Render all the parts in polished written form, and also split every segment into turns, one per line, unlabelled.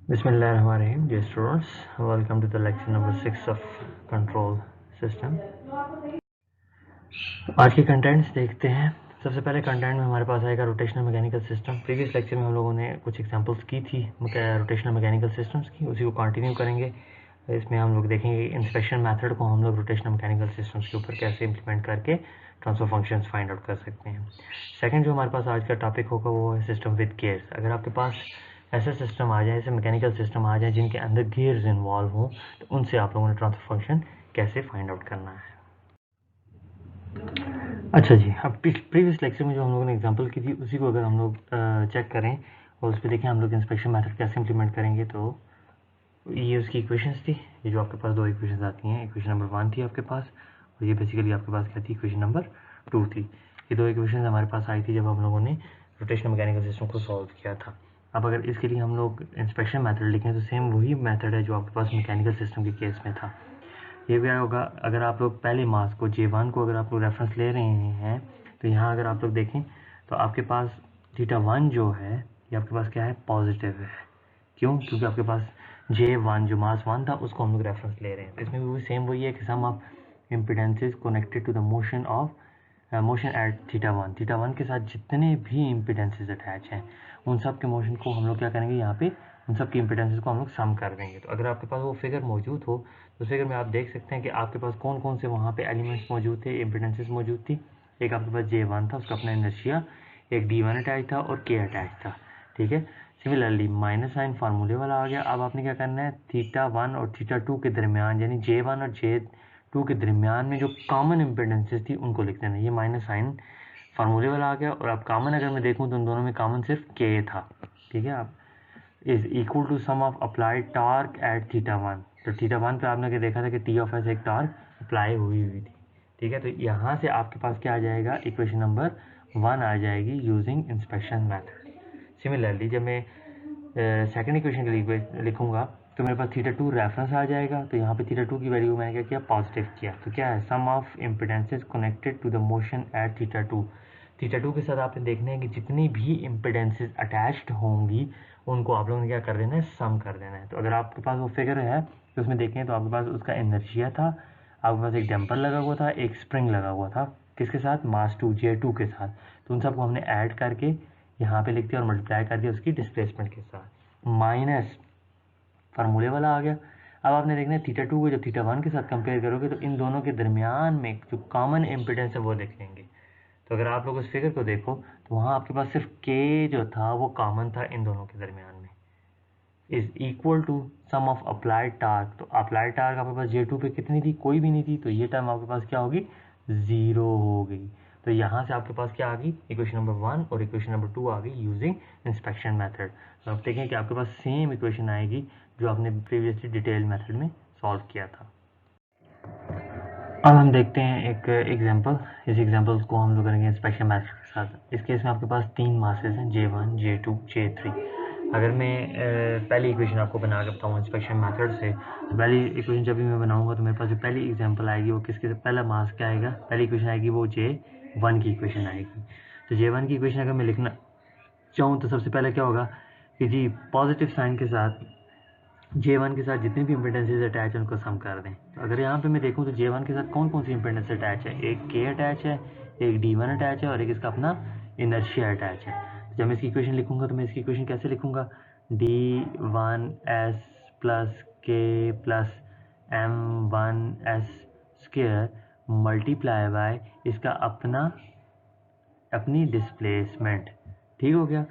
Bismillahirrahmanirrahim. Dear students, welcome to the lecture number 6 of control system. आज के contents देखते हैं। सबसे पहले कंटेंट में हमारे पास आएगा rotational mechanical system. Previous lecture में हम लोगों ने कुछ एग्जांपल्स की थी रोटेशनल मैकेनिकल सिस्टम्स की, उसी को कंटिन्यू करेंगे। इसमें हम लोग देखेंगे इंस्पेक्शन मेथड को हम लोग रोटेशनल मैकेनिकल सिस्टम्स के ऊपर कैसे इंप्लीमेंट करके ट्रांसफर फंक्शंस फाइंड आउट कर सकते हैं। सेकंड जो हमारे पास आज का टॉपिक होगा वो है सिस्टम विद गियर्स। अगर आपके पास ऐसे सिस्टम आ जाए, ऐसे मैकेनिकल सिस्टम आ जाए जिनके अंदर गियर्स इन्वॉल्व हों, तो उनसे आप लोगों ने ट्रांसफर फंक्शन कैसे फाइंड आउट करना है। अच्छा जी, अब प्रीवियस लेक्चर में जो हम लोगों ने एग्जांपल की थी उसी को अगर हम लोग चेक करें और उस पर देखें हम लोग इंस्पेक्शन मेथड कैसे इंप्लीमेंट करेंगे, तो ये उसकी इक्वेशंस थी। ये जो आपके पास दो इक्वेशंस आती हैं, इक्वेशन नंबर 1 थी आपके पास, और ये बेसिकली आपके पास क्या थी, इक्वेशन नंबर 2 थी। ये दो इक्वेशंस हमारे पास आई थी जब हम लोगों ने रोटेशनल मैकेनिकल सिस्टम को सॉल्व किया था। अब अगर इसके लिए हम लोग इंस्पेक्शन मेथड लिखें तो सेम वही मेथड है जो आपके पास मैकेनिकल सिस्टम के केस में था। ये भी होगा अगर आप लोग पहले मास को J1 को अगर आप लोग रेफरेंस ले रहे हैं, तो यहाँ अगर आप लोग देखें तो आपके पास θ1 जो है ये आपके पास क्या है, पॉजिटिव है। क्यों? क्योंकि आपके पास J1 जो मास 1 था उसको हम लोग रेफरेंस ले रहे हैं। तो इसमें भी सेम वही है कि sum of impedances connected to the motion of motion at θ1 के साथ जितने भी इम्पिडेंसेस अटैच हैं उन सब के मोशन को हम लोग क्या करेंगे, यहाँ पे उन सब के इम्पिडेंसेस को हम लोग सम कर देंगे। तो अगर आपके पास वो फिगर मौजूद हो तो उस फिगर में आप देख सकते हैं कि आपके पास कौन कौन से वहाँ पे एलिमेंट्स मौजूद थे, इम्पिडेंसेस मौजूद थी। एक आपके पास J1 था, उसका अपना इनर्शिया, एक D1 अटैच था और K अटैच था। ठीक है, सिमिलरली माइनस साइन फार्मूले वाला आ गया। अब आपने क्या करना है, θ1 और θ2 के दरमियान यानी J1 और J2 के दरमियान में जो कॉमन इम्पिडेंसेस थी उनको लिख देना। ये माइनस साइन फार्मूले वाला आ गया। और अब कॉमन अगर मैं देखूँ तो उन दोनों में कॉमन सिर्फ K था। ठीक है, आप is equal to sum of applied torque at θ1। तो θ1 पे आपने क्या देखा था कि T ऑफ एस एक टार्क अप्लाई हुई थी। ठीक है, तो यहाँ से आपके पास क्या आ जाएगा, इक्वेशन नंबर 1 आ जाएगी यूजिंग इंस्पेक्शन मेथड। सिमिलरली जब मैं सेकेंड इक्वेशन के लिए लिखूंगा तो मेरे पास θ2 रेफरेंस आ जाएगा। तो यहाँ पे θ2 की वैल्यू मैंने क्या किया, पॉजिटिव किया। तो क्या है, sum of impedances connected to the motion at θ2। θ2 के साथ आपने देखना है कि जितनी भी इम्पिडेंसेस अटैच्ड होंगी उनको आप लोगों ने क्या कर देना है, सम कर देना है। तो अगर आपके पास वो फिगर है तो उसमें देखें तो आपके पास उसका इनर्शिया था, आपके पास एक डैम्पर लगा हुआ था, एक स्प्रिंग लगा हुआ था, किसके साथ, मास 2 J2 के साथ। तो उन सबको हमने ऐड करके यहाँ पे लिख दिया और मल्टीप्लाई कर दिया उसकी डिस्प्लेसमेंट के साथ। माइनस फार्मूले वाला आ गया। अब आपने देखना है θ2 को जब θ1 के साथ कंपेयर करोगे तो इन दोनों के दरमियान में जो कॉमन इम्पिडेंस है वो देख लेंगे। तो अगर आप लोग उस फिगर को देखो तो वहाँ आपके पास सिर्फ K जो था वो कॉमन था इन दोनों के दरमियान में, is equal to sum of applied torque. तो अप्लाइड टार्क आपके पास J2 पे कितनी थी, कोई भी नहीं थी। तो ये टर्म आपके पास क्या होगी, 0 हो गई। तो यहाँ से आपके पास क्या आ गई, इक्वेशन नंबर 1 और इक्वेशन नंबर 2 आ गई यूजिंग इंस्पेक्शन मेथड। तो आप देखें कि आपके पास सेम इक्वेशन आएगी जो आपने प्रीवियसली डिटेल मेथड में सॉल्व किया था। अब हम देखते हैं एक एग्जांपल। इस एग्जांपल को हम लोग करेंगे इंस्पेक्शन मेथड के साथ। इस केस में आपके पास 3 मासेस हैं, J1 J2 J3। अगर मैं पहली इक्वेशन आपको बना के बताऊँ इंस्पेक्शन मेथड से, तो पहली इक्वेशन जब भी मैं बनाऊंगा तो मेरे पास जो पहली एग्जांपल आएगी वो किसके, पहला मास क्या आएगा, पहली इक्वेशन आएगी वो J1 की इक्वेशन आएगी। तो J1 की इक्वेशन अगर मैं लिखना चाहूँ तो सबसे पहले क्या होगा कि जी पॉजिटिव साइन के साथ J1 के साथ जितनी भी इम्पिडेंसेस अटैच है उनको सम कर दें। तो अगर यहाँ पे मैं देखूँ तो J1 के साथ कौन कौन सी इम्पिडेंस अटैच है, एक K अटैच है, एक D1 अटैच है और एक इसका अपना इनर्शिया अटैच है। तो जब मैं इसकी इक्वेशन लिखूंगा तो मैं इसकी इक्वेशन कैसे लिखूंगा, D1S plus K plus M1S square multiply by इसका अपनी डिस्प्लेसमेंट। ठीक हो गया,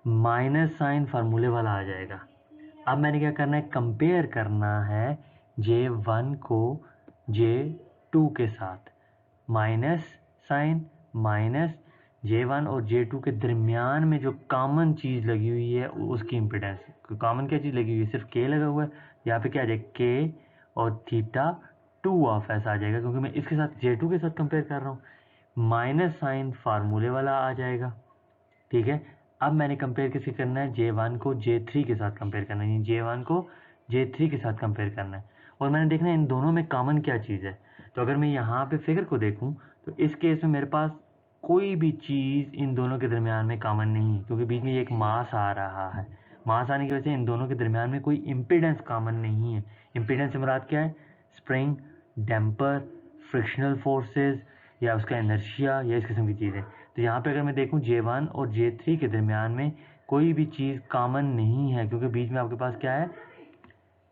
माइनस साइन फार्मूले वाला आ जाएगा। अब मैंने क्या करना है, कंपेयर करना है J1 को J2 के साथ। माइनस साइन माइनस J1 और J2 के दरमियान में जो कॉमन चीज़ लगी हुई है उसकी इम्पिडेंस। कॉमन क्या चीज़ लगी हुई है, सिर्फ K लगा हुआ है। यहाँ पे क्या आ जाएगा, K और θ2 ऑफ ऐसा आ जाएगा क्योंकि मैं इसके साथ J2 के साथ कंपेयर कर रहा हूँ। माइनस साइन फार्मूले वाला आ जाएगा। ठीक है, अब मैंने कंपेयर किससे करना है, J1 को J3 के साथ कंपेयर करना है, J1 को J3 के साथ कंपेयर करना है। और मैंने देखना है इन दोनों में कॉमन क्या चीज़ है। तो अगर मैं यहाँ पे फिगर को देखूँ तो इस केस में मेरे पास कोई भी चीज़ इन दोनों के दरमियान में कॉमन नहीं है क्योंकि बीच में एक मास आ रहा है मास आने की वजह से इन दोनों के दरमियान में कोई इम्पिडेंस कॉमन नहीं है। इम्पिडेंस से मुराद क्या है? स्प्रिंग, डैम्पर, फ्रिक्शनल फोर्सेस या उसका इनर्शिया या इस किस्म की चीज़ें। तो यहाँ पे अगर मैं देखूँ J1 और J3 के दरमियान में कोई भी चीज़ कॉमन नहीं है, क्योंकि बीच में आपके पास क्या है?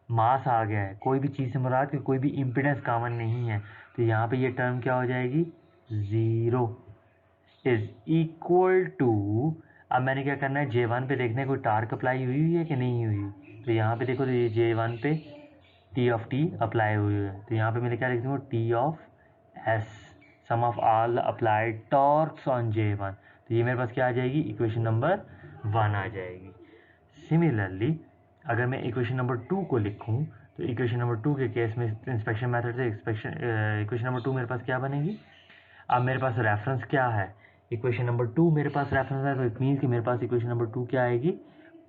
मास आ गया है। कोई भी चीज़ से मुराद कि कोई भी इम्पिडेंस कॉमन नहीं है। तो यहाँ पे ये टर्म क्या हो जाएगी? ज़ीरो इज इक्वल टू, अब मैंने क्या करना है, J1 पे देखना है कोई टार्क अप्लाई हुई है कि नहीं हुई। तो यहाँ पे देखो, तो ये J1 पे T ऑफ T अप्लाई हुई है। तो यहाँ पे मैंने क्या लिख दूँगा? T of S, sum of all applied torques on J1। तो ये मेरे पास क्या आ जाएगी? इक्वेशन नंबर 1 आ जाएगी। सिमिलरली अगर मैं इक्वेशन नंबर 2 को लिखूँ, तो इक्वेशन नंबर 2 के केस में इंस्पेक्शन मेथड से इक्वेशन नंबर 2 मेरे पास क्या बनेगी? अब मेरे पास रेफरेंस क्या है? इक्वेशन नंबर 2 मेरे पास रेफरेंस है, तो इट मीन्स कि मेरे पास इक्वेशन नंबर 2 क्या आएगी?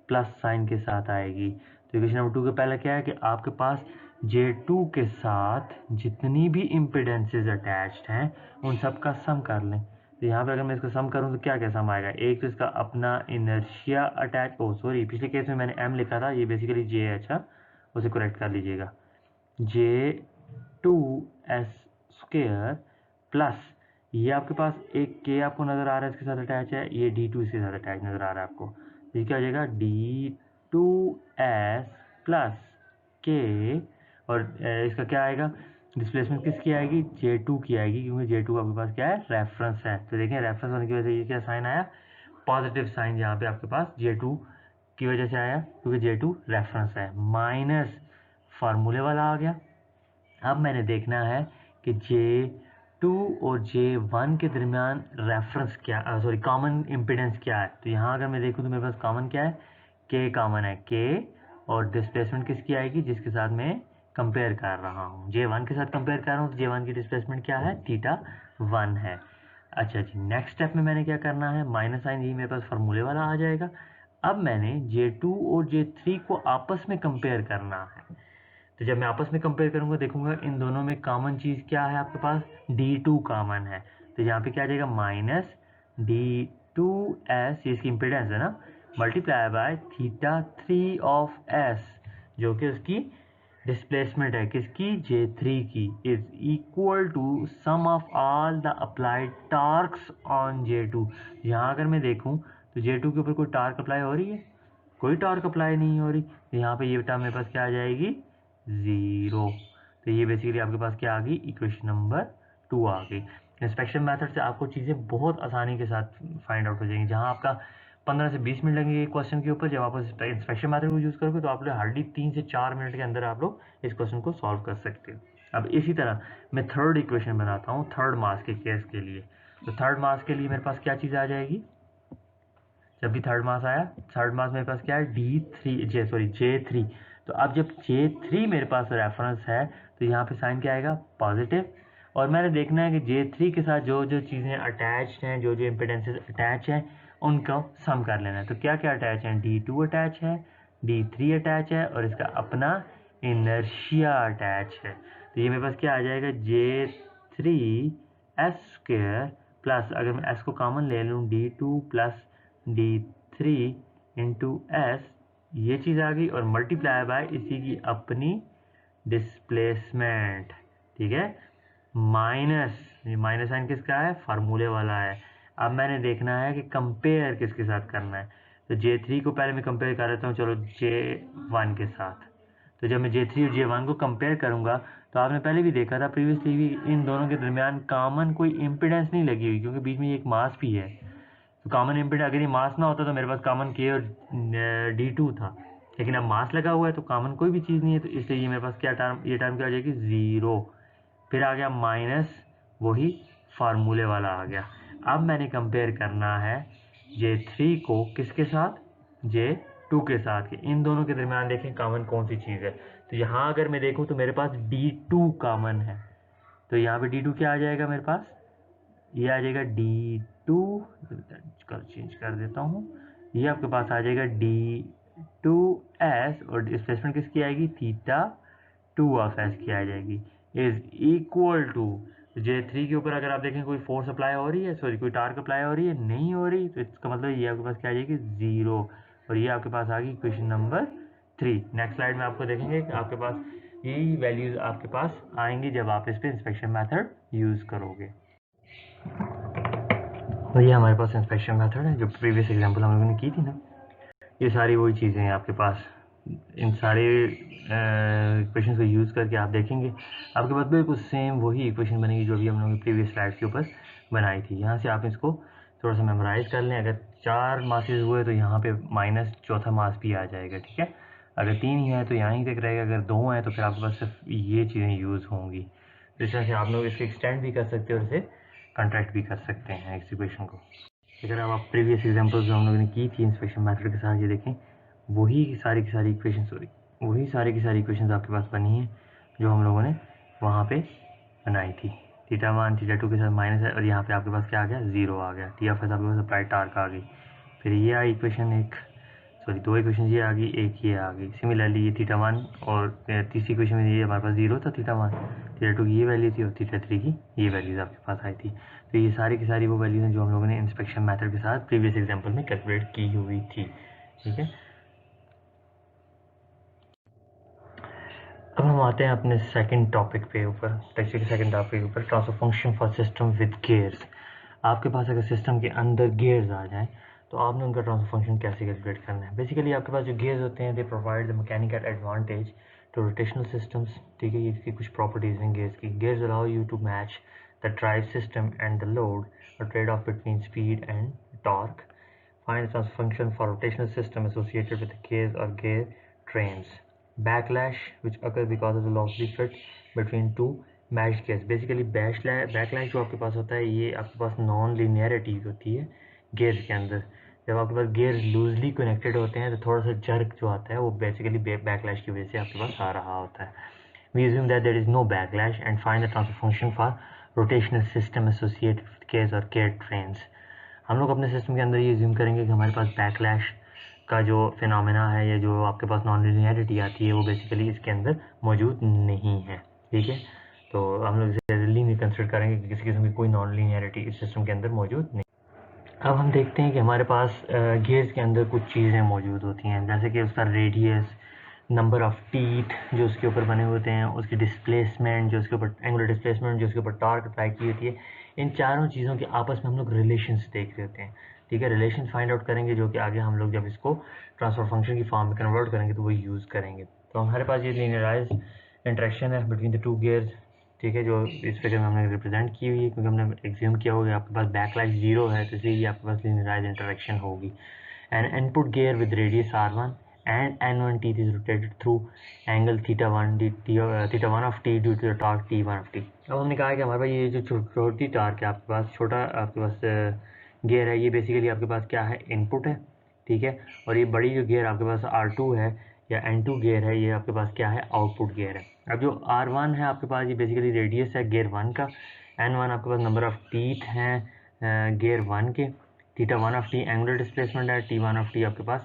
प्लस साइन के साथ आएगी। तो इक्वेशन नंबर 2 के पहले क्या है कि आपके पास J2 के साथ जितनी भी इम्पिडेंसेस अटैच्ड हैं उन सब का सम कर लें। तो यहाँ पे अगर मैं इसका सम करूँ तो क्या क्या सम आएगा? एक तो इसका अपना इनर्शिया अटैच, ओ सॉरी पिछले केस में मैंने m लिखा था, ये बेसिकली J है, अच्छा उसे करेक्ट कर लीजिएगा। J2s स्क्वेयर प्लस ये आपके पास एक k आपको नज़र आ रहा है इसके साथ अटैच है, ये D2 इसके साथ अटैच नज़र आ रहा है आपको। तो ये क्या हो जाएगा? D2s प्लस k, और इसका क्या आएगा? डिस्प्लेसमेंट किसकी आएगी? J2 की आएगी, क्योंकि J2 आपके पास क्या है? रेफरेंस है। तो देखें रेफरेंस होने की वजह से ये क्या साइन आया? पॉजिटिव साइन यहाँ पे आपके पास J2 की वजह से आया, क्योंकि J2 रेफरेंस है। माइनस फार्मूले वाला आ गया। अब मैंने देखना है कि J2 और J1 के दरमियान रेफरेंस क्या, सॉरी कॉमन इम्पिडेंस क्या है। तो यहाँ अगर मैं देखूँ तो मेरे पास कॉमन क्या है? K कॉमन है, K, और डिस्प्लेसमेंट किसकी आएगी? जिसके साथ मैं कंपेयर कर रहा हूँ, J1 के साथ कंपेयर कर रहा हूँ, तो J1 की डिस्प्लेसमेंट क्या है? θ1 है। अच्छा जी, नेक्स्ट स्टेप में मैंने क्या करना है? माइनस साइन ये मेरे पास फार्मूले वाला आ जाएगा। अब मैंने J2 और J3 को आपस में कंपेयर करना है। तो जब मैं आपस में कंपेयर करूंगा, देखूंगा इन दोनों में कॉमन चीज़ क्या है आपके पास? D2 कॉमन है। तो यहाँ पे क्या आ जाएगा? माइनस D2s, ये इसकी इम्पिडेंस है ना, मल्टीप्लाई बाय θ3 ऑफ S, जो कि उसकी डिस्प्लेसमेंट है, किसकी? J3 की, is equal to sum of all the applied torques on J2। यहाँ अगर मैं देखूँ तो J2 के ऊपर कोई टार्क अप्लाई हो रही है? कोई टार्क अप्लाई नहीं हो रही। तो यहाँ पे ये टर्म मेरे पास क्या आ जाएगी? ज़ीरो। तो ये बेसिकली आपके पास क्या आ गई? इक्वेशन नंबर 2 आ गई। इंस्पेक्शन मेथड से आपको चीज़ें बहुत आसानी के साथ फाइंड आउट हो जाएंगी। जहाँ आपका 15 से 20 मिनट लगेंगे क्वेश्चन के ऊपर, जब आप इंस्पेक्शन मेथड को यूज़ करोगे तो आप लोग हार्डली 3 से 4 मिनट के अंदर आप लोग इस क्वेश्चन को सॉल्व कर सकते हो। अब इसी तरह मैं थर्ड इक्वेशन बनाता हूँ थर्ड मास के केस के लिए। तो थर्ड मास के लिए मेरे पास क्या चीज़ आ जाएगी? जब भी थर्ड मास आया, थर्ड मास मेरे पास क्या है? J3। तो अब जब J3 मेरे पास रेफरेंस है तो यहाँ पे साइन क्या आएगा? पॉजिटिव। और मैंने देखना है कि J3 के साथ जो जो चीज़ें अटैच्ड हैं, जो जो इम्पिडेंसेस अटैच हैं, उनको सम कर लेना है। तो क्या क्या अटैच है? D2 अटैच है, D3 अटैच है, और इसका अपना इनर्शिया अटैच है। तो ये मेरे पास क्या आ जाएगा? J3s स्क्वेयर प्लस, अगर मैं s को कॉमन ले लूँ, D2 plus D3 into S, ये चीज़ आ गई, और मल्टीप्लाई बाय इसी की अपनी डिस्प्लेसमेंट, ठीक है, माइनस, ये माइनस साइन किसका है? फार्मूले वाला है। अब मैंने देखना है कि कंपेयर किसके साथ करना है। तो J3 को पहले मैं कंपेयर कर लेता हूँ, चलो J1 के साथ। तो जब मैं J3 और J1 को कंपेयर करूँगा तो आपने पहले भी देखा था प्रीवियसली भी, इन दोनों के दरमियान कॉमन कोई इम्पिडेंस नहीं लगी हुई, क्योंकि बीच में एक मास भी है। तो कॉमन इम्पिडेंस, अगर ये मास ना होता तो मेरे पास कॉमन K और D2 था, लेकिन अब मास लगा हुआ है तो कॉमन कोई भी चीज़ नहीं है, तो इसलिए ये मेरे पास क्या टर्म, ये टर्म क्या हो जाएगी? ज़ीरो। फिर आ गया माइनस, वही फार्मूले वाला आ गया। अब मैंने कंपेयर करना है J3 को किसके साथ? J2 के साथ, कि इन दोनों के दरमियान देखें कॉमन कौन सी चीज़ है। तो यहाँ अगर मैं देखूँ तो मेरे पास D2 कॉमन है। तो यहाँ पे D2 क्या आ जाएगा मेरे पास? ये आ जाएगा D2, चेंज कर देता हूँ, ये आपके पास आ जाएगा D2s, और डिस्प्लेसमेंट किसकी आएगी? θ2 ऑफ s की आ जाएगी, इज इक्वल टू J3 के ऊपर अगर आप देखें कोई फोर्स अप्लाई हो रही है, सॉरी कोई टार्क अप्लाई हो रही है? नहीं हो रही। तो इसका मतलब ये आपके पास क्या आ जाएगी? ज़ीरो। और ये आपके पास आ गई इक्वेशन नंबर 3। नेक्स्ट स्लाइड में आपको देखेंगे कि आपके पास यही वैल्यूज़ आपके पास आएंगी जब आप इस पर इंस्पेक्शन मेथड यूज़ करोगे। तो ये हमारे पास इंस्पेक्शन मेथड है जो प्रीवियस एग्जांपल हम लोगों ने की थी ना, ये सारी वही चीज़ें हैं आपके पास। इन सारे इक्वेशन को यूज़ करके आप देखेंगे आपके पास बिल्कुल सेम वही इक्वेशन बनेगी जो भी हम लोगों ने प्रीवियस स्लाइड के ऊपर बनाई थी। यहाँ से आप इसको थोड़ा सा मेमोराइज कर लें। अगर 4 मासेस हुए तो यहाँ पे माइनस चौथा मास भी आ जाएगा, ठीक है। अगर 3 ही है तो यहाँ ही तक रहेगा, अगर 2 है तो फिर आपके पास सिर्फ ये चीज़ें यूज़ होंगी। तो इस तरह से आप लोग इसको एक्सटेंड भी कर सकते हैं और इसे कॉन्ट्रैक्ट भी कर सकते हैं इस इक्वेशन को। अगर आप प्रीवियस एग्जांपल्स जो हम लोगों ने की थी इंस्पेक्शन मेथड के साथ, ये देखें वही सारी की सारी इक्वेशंस आपके पास बनी हैं जो हम लोगों ने वहाँ पे बनाई थी। θ1 θ2 के साथ माइनस है और यहाँ पे आपके पास क्या आ गया, 0 आ गया। टी ऑफ एस आपके पास अप्लाइड टार्क आ गई। फिर ये आई इक्वेशन दो इक्वेशन ये आ गई, एक ये आ गई। सिमिलरली ये θ1 और तीसरी इक्वेशन में ये हमारे पास 0 था θ1, θ2 की ये वैल्यू थी और θ3 की ये वैल्यूज़ आपके पास आई थी। तो ये सारी की सारी वो वैल्यूज़ हैं जो हम लोगों ने इंस्पेक्शन मेथड के साथ प्रीवियस एग्जाम्पल में कैलकुलेट की हुई थी, ठीक है। अब हम आते हैं अपने सेकंड टॉपिक पे ऊपर, लेक्चर के सेकंड टॉपिक के ऊपर, transfer function for system with gears. आपके पास अगर सिस्टम के अंदर गियर्स आ जाएं तो आपने उनका ट्रांसफर फंक्शन कैसे कैलकुलेट करना है। बेसिकली आपके पास जो गियर्स होते हैं they provide the mechanical advantage to rotational systems, ठीक है। ये इसकी कुछ प्रॉपर्टीज़ हैं गियर्स की। Gears allow you to match the drive system and the load, a trade off between speed and torque. Find the transfer function for rotational system associated with the gears or gear trains. Backlash, which occurs because of the velocity fit between two matched gears. Basically backlash जो आपके पास होता है ये आपके पास non linearity होती है gears के अंदर। जब आपके पास gears लूजली कनेक्टेड होते हैं तो थोड़ा सा जर्क जो आता है वो बेसिकली बैकलैश की वजह से आपके पास आ रहा होता है। We assume that there is no backlash and find the transfer function for rotational system associated with gears or gear trains. हम लोग अपने सिस्टम के अंदर ये ज्यूम करेंगे कि हमारे पास बैकलैश का जो फिनोमेना है या जो आपके पास नॉन लीनियरिटी आती है वो बेसिकली इसके अंदर मौजूद नहीं है, ठीक है। तो हम लोग इसे रियली नहीं कंसिडर करेंगे कि किसी किस्म की कोई नॉन लीनियरिटी इस सिस्टम के अंदर मौजूद नहीं। अब हम देखते हैं कि हमारे पास गियर्स के अंदर कुछ चीज़ें मौजूद होती हैं, जैसे कि उसका रेडियस, नंबर ऑफ टीथ जो उसके ऊपर बने होते हैं, उसकी डिस्प्लेसमेंट जो उसके ऊपर एंगुलर डिस्प्लेसमेंट जो उसके ऊपर टॉर्क अप्लाई की होती है। इन चारों चीज़ों के आपस में हम लोग रिलेशंस देख रहे होते हैं, ठीक है। रिलेशन फाइंड आउट करेंगे जो कि आगे हम लोग जब इसको ट्रांसफर फंक्शन की फॉर्म में कन्वर्ट करेंगे तो वो यूज़ करेंगे। तो हमारे पास ये लीनियराइज इंटरेक्शन है बिटवीन द टू गियर्स, ठीक है, जो इस फिगर में हमने रिप्रेजेंट की हुई है क्योंकि हमने एग्ज्यूम किया होगा आपके पास बैकलैश 0 है तो इसलिए आपके पास लीनियराइज इंटरेक्शन होगी। N input gear with radius r1 and n1 teeth is rotated through angle theta1 of t due to the torque t1 of t। अब हमने कहा है कि हमारे पास ये जो छोटी टार्क है आपके पास, छोटा आपके पास गियर है, ये बेसिकली आपके पास क्या है, इनपुट है, ठीक है। और ये बड़ी जो गियर आपके पास R2 है या N2 गियर है, ये आपके पास क्या है, आउटपुट गियर है। अब जो R1 है आपके पास ये बेसिकली रेडियस है गियर 1 का, N1 आपके पास नंबर ऑफ टीथ हैं गियर 1 के, θ1 ऑफ टी एंगुलर डिस्प्लेसमेंट है, t1 ऑफ टी आपके पास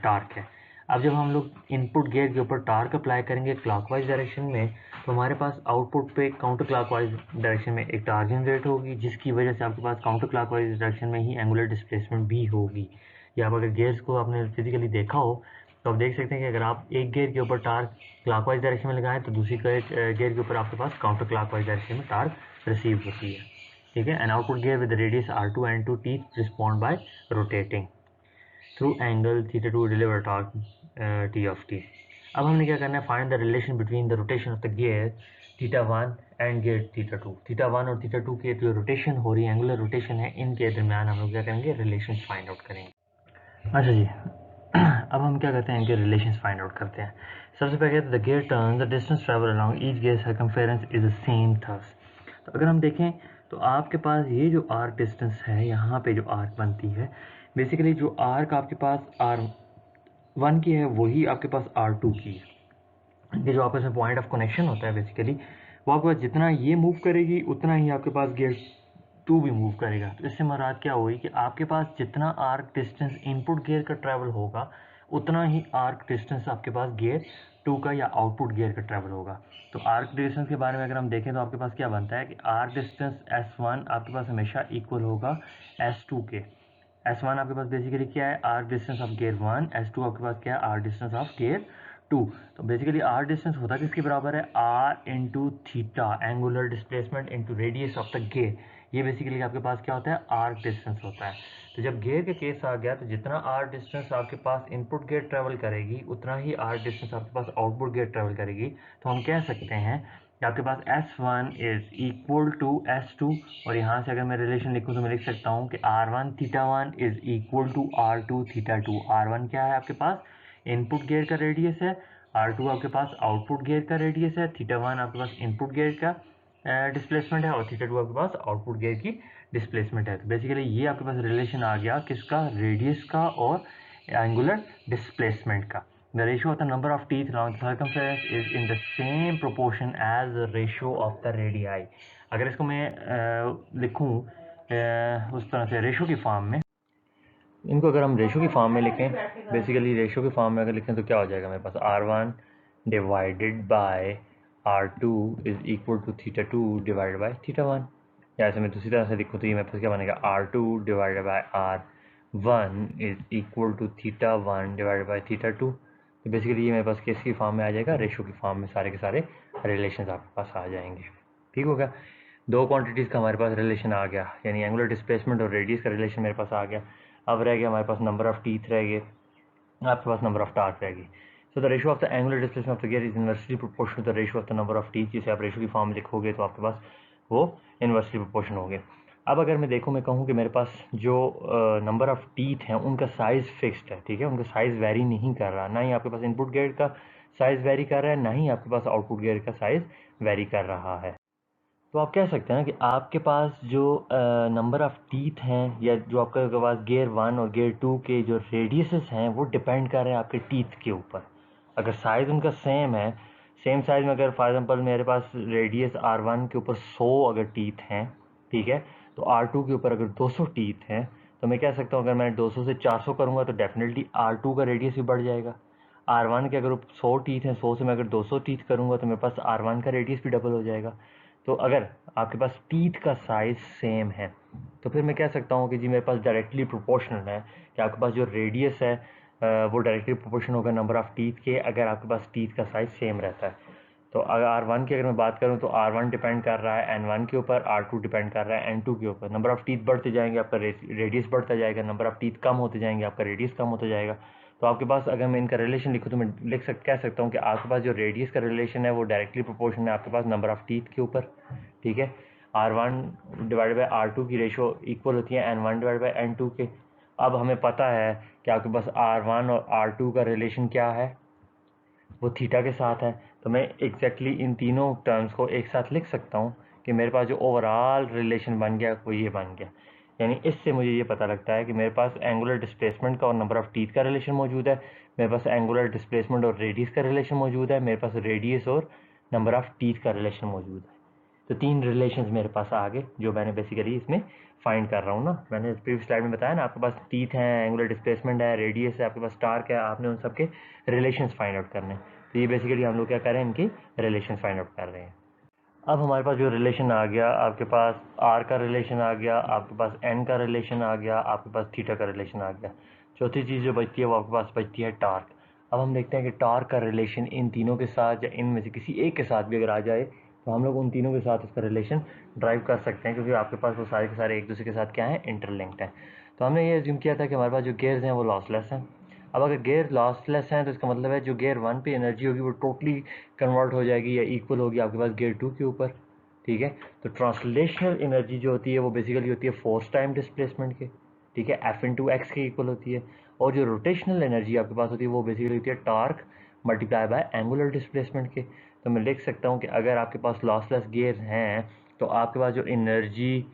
टार्क है। अब जब हम लोग इनपुट गियर के ऊपर टार्क अप्लाई करेंगे क्लॉकवाइज डायरेक्शन में तो हमारे पास आउटपुट पे काउंटर क्लॉकवाइज डायरेक्शन में एक टार्क जनरेट होगी जिसकी वजह से आपके पास काउंटर क्लॉकवाइज डायरेक्शन में ही एंगुलर डिस्प्लेसमेंट भी होगी। या आप अगर गियर्स को आपने फिजिकली देखा हो तो आप देख सकते हैं कि अगर आप एक गियर के ऊपर टार्क क्लॉकवाइज डायरेक्शन में लगाएं तो दूसरी गियर के ऊपर आपके पास काउंटर क्लॉकवाइज डायरेक्शन में टार्क रिसीव होती है, ठीक है। An output gear with radius R2 and 2 teeth respond by rotating through angle theta 2 deliver torque t of t। अब हमने क्या करना है, find the relation between the rotation of the gear θ1 and gear θ2। θ1 और θ2 की जो रोटेशन हो रही है, एंगुलर रोटेशन है, इनके दरमियान हम लोग क्या करेंगे, रिलेशन फाइंड आउट करेंगे। अच्छा जी, अब हम क्या करते हैं, इनके रिलेशंस फाइंड आउट करते हैं। सबसे पहले the gear turn the distance travel along each gear circumference is the same thus. तो अगर हम देखें तो आपके पास ये जो आर्क डिस्टेंस है, यहाँ पे जो आर्क बनती है, बेसिकली जो आर्क आपके पास R1 की है वही आपके पास R2 की है। ये जो आपस में पॉइंट ऑफ कनेक्शन होता है बेसिकली वो आपके पास जितना ये मूव करेगी उतना ही आपके पास गियर 2 भी मूव करेगा। तो इससे मुराद क्या हुई कि आपके पास जितना आर्क डिस्टेंस इनपुट गियर का ट्रैवल होगा उतना ही आर्क डिस्टेंस आपके पास गियर 2 का या आउटपुट गियर का ट्रैवल होगा। तो आर्क डिस्टेंस के बारे में अगर हम देखें तो आपके पास क्या बनता है कि आर्क डिस्टेंस S1 आपके पास हमेशा इक्वल होगा S2 के, S1 आपके पास बेसिकली क्या है, arc distance of gear 1, S2 आपके पास क्या है, आर्क डिस्टेंस ऑफ गियर 2। तो बेसिकली आर्क डिस्टेंस होता किसके बराबर है, R into theta, angular displacement into radius of the gear. ये बेसिकली आपके पास क्या होता है, आर्क डिस्टेंस होता है। तो जब गियर के केस आ गया तो जितना आर्क डिस्टेंस आपके पास इनपुट गियर ट्रेवल करेगी उतना ही आर्क डिस्टेंस आपके पास आउटपुट गियर ट्रेवल करेगी। तो हम कह सकते हैं कि आपके पास S1 is equal to S2, और यहाँ से अगर मैं रिलेशन लिखूँ तो मैं लिख सकता हूँ कि R1 theta 1 is equal to R2 theta 2। R1 क्या है आपके पास, इनपुट गियर का रेडियस है, R2 आपके पास आउटपुट गियर का रेडियस है, थीटा 1 आपके पास इनपुट गियर का डिस्प्लेसमेंट है, और थीटा 2 आपके पास आउटपुट गियर की डिस्प्लेसमेंट है। तो बेसिकली ये आपके पास रिलेशन आ गया किसका, रेडियस का और एंगुलर डिस्प्लेसमेंट का। The ratio of the number of teeth along the circumference is in the same proportion as the ratio of the radii। अगर इसको मैं लिखूँ उस तरह से रेशो की फॉर्म में, इनको अगर हम रेशो की फॉर्म में लिखें, बेसिकली रेशो की फॉर्म में अगर लिखें तो क्या हो जाएगा मेरे पास, R1 divided by R2 is equal to theta 2 divided by theta 1। या ऐसे मैं दूसरी तरह से लिखूँ तो ये मेरे पास क्या बनेगा, R2 divided by R1 is equal to theta 1 divided by theta 2। तो बेसिकली ये मेरे पास किसकी फॉर्म में आ जाएगा, रेशो की फॉर्म में सारे के सारे रिलेशन आपके पास आ जाएंगे। ठीक हो गया, दो क्वांटिटीज़ का हमारे पास रिलेशन आ गया, यानी एंगुलर डिस्प्लेसमेंट और रेडियस का रिलेशन मेरे पास आ गया। अब रह गया हमारे पास नंबर ऑफ टीथ रह गए, आपके पास नंबर ऑफ टार्क रह गई। So the ratio of the angular displacement of the gear is inversely proportional to the ratio of the number of teeth. जिसे आप रेशो की फॉर्म लिखोगे तो आपके पास वो इनवर्सली प्रोपोर्शनल होंगे। अब अगर मैं देखूँ, मैं कहूँ कि मेरे पास जो नंबर ऑफ टीथ हैं उनका साइज़ फिक्स्ड है, ठीक है, उनका साइज़ वेरी नहीं कर रहा, ना ही आपके पास इनपुट गियर का साइज़ वेरी कर रहा है, ना ही आपके पास आउटपुट गियर का साइज़ वेरी कर रहा है। तो आप कह सकते हैं कि आपके पास जो नंबर ऑफ़ टीथ हैं, या जो आपके पास गियर 1 और गियर 2 के जो रेडियसेस हैं वो डिपेंड कर रहे हैं आपके टीथ के ऊपर। अगर साइज़ उनका सेम है, सेम साइज़ में अगर फॉर एग्जांपल मेरे पास रेडियस R1 के ऊपर 100 अगर टीथ हैं, ठीक है, तो R2 के ऊपर अगर 200 टीथ हैं, तो मैं कह सकता हूँ अगर मैं 200 से 400 करूँगा तो डेफिनेटली R2 का रेडियस भी बढ़ जाएगा। R1 के अगर 100 टीथ हैं, 100 से मैं अगर 200 टीथ करूँगा तो मेरे पास R1 का रेडियस भी डबल हो जाएगा। तो अगर आपके पास टीथ का साइज़ सेम है तो फिर मैं कह सकता हूँ कि जी मेरे पास डायरेक्टली प्रोपोर्शनल है, कि आपके पास जो रेडियस है वो डायरेक्टली प्रोपोर्शनल होगा नंबर ऑफ़ टीथ के, अगर आपके पास टीथ का साइज़ सेम रहता है। तो अगर R1 की अगर मैं बात करूँ तो R1 डिपेंड कर रहा है N1 के ऊपर, R2 डिपेंड कर रहा है N2 के ऊपर। नंबर ऑफ़ टीथ बढ़ते जाएंगे आपका रेडियस बढ़ता जाएगा, नंबर ऑफ़ टीथ कम होते जाएंगे आपका रेडियस कम होता जाएगा। तो आपके पास अगर मैं इनका रिलेशन लिखूँ तो मैं कह सकता हूँ कि आपके पास जो रेडियस का रिलेशन है वो डायरेक्टली प्रोपोर्शनल है आपके पास नंबर ऑफ़ टीथ के ऊपर। ठीक है, R1 डिवाइड बाई R2 की रेशो इक्वल होती है N1 डिवाइड बाई N2 के। अब हमें पता है कि आपके पास R1 और R2 का रिलेशन क्या है, वो थीटा के साथ है। तो मैं एग्जैक्टली इन तीनों टर्म्स को एक साथ लिख सकता हूँ कि मेरे पास जो ओवरऑल रिलेशन बन गया वो ये बन गया। यानी इससे मुझे ये पता लगता है कि मेरे पास एंगुलर डिस्प्लेसमेंट का और नंबर ऑफ़ टीथ का रिलेशन मौजूद है, मेरे पास एंगुलर डिस्प्लेसमेंट और रेडियस का रिलेशन मौजूद है, मेरे पास रेडियस और नंबर ऑफ़ टीथ का रिलेशन मौजूद है। तो तीन रिलेशंस मेरे पास आ गए जो मैंने बेसिकली इसमें फाइंड कर रहा हूँ ना। मैंने प्रीवियस स्लाइड में बताया ना, आपके पास टीथ हैं, एंगुलर डिस्प्लेसमेंट है, रेडियस है, आपके पास टार्क है, आपने उन सब के रिलेशंस फाइंड आउट करने हैं। तो ये बेसिकली हम लोग क्या कर रहे हैं, इनकी रिलेशन फाइंड आउट कर रहे हैं। अब हमारे पास जो रिलेशन आ गया, आपके पास आर का रिलेशन आ गया, आपके पास एन का रिलेशन आ गया, आपके पास थीटा का रिलेशन आ गया। चौथी चीज़ जो बचती है वो आपके पास बचती है टार्क। अब हम देखते हैं कि टार्क का रिलेशन इन तीनों के साथ या इनमें से किसी एक के साथ भी अगर आ जाए तो हम लोग उन तीनों के साथ इसका रिलेशन ड्राइव कर सकते हैं, क्योंकि आपके पास वो सारे के सारे एक दूसरे के साथ क्या है, इंटरलिंक्ड हैं। तो हमने ये एज्यूम किया था कि हमारे पास जो गेयर्स हैं वो लॉसलेस हैं। अब अगर गेयर लॉसलेस हैं तो इसका मतलब है जो गेयर 1 पे एनर्जी होगी वो टोटली कन्वर्ट हो जाएगी या इक्वल होगी आपके पास गेयर 2 के ऊपर। ठीक है, तो ट्रांसलेशनल एनर्जी जो होती है वो बेसिकली होती है फोर्स टाइम डिस्प्लेसमेंट के, ठीक है, F इंटू एक्स के इक्वल होती है। और जो रोटेशनल एनर्जी आपके पास होती है वो बेसिकली होती है torque multiply by angular displacement के। तो मैं लिख सकता हूँ कि अगर आपके पास लॉसलेस गेयर हैं तो आपके पास जो एनर्जी